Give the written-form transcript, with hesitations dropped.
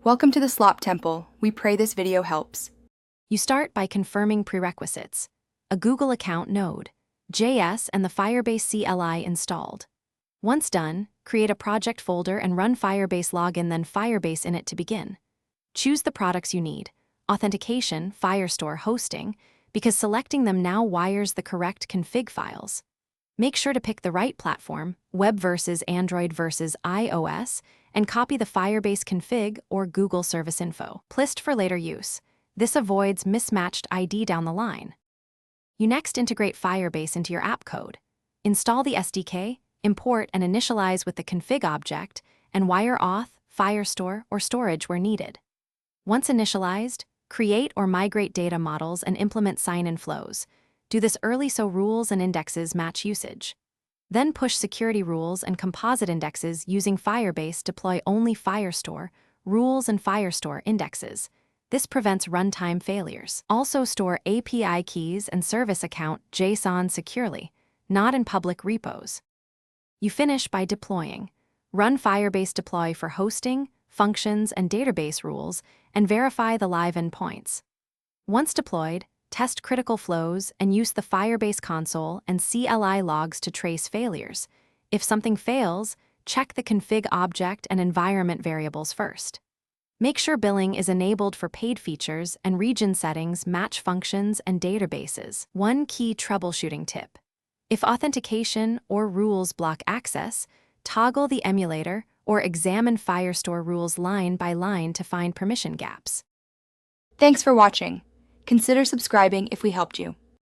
Welcome to the Slop Temple. We pray this video helps. You start by confirming prerequisites: a Google account node, JS, and the Firebase CLI installed. Once done, create a project folder and run Firebase login, then Firebase init to begin. Choose the products you need: authentication, Firestore, hosting, because selecting them now wires the correct config files. Make sure to pick the right platform, web versus Android versus iOS, and copy the Firebase config or Google service info. List for later use. This avoids mismatched ID down the line. You next integrate Firebase into your app code. Install the SDK, import and initialize with the config object, and wire auth, Firestore, or storage where needed. Once initialized, create or migrate data models and implement sign-in flows. Do this early so rules and indexes match usage. Then push security rules and composite indexes using Firebase. Deploy only Firestore, rules, and Firestore indexes. This prevents runtime failures. Also store API keys and service account JSON securely, not in public repos. You finish by deploying. Run Firebase deploy for hosting, functions, and database rules, and verify the live endpoints. Once deployed, test critical flows and use the Firebase console and CLI logs to trace failures. If something fails, check the config object and environment variables first. Make sure billing is enabled for paid features and region settings match functions and databases. One key troubleshooting tip: if authentication or rules block access, toggle the emulator or examine Firestore rules line by line to find permission gaps. Thanks for watching. Consider subscribing if we helped you.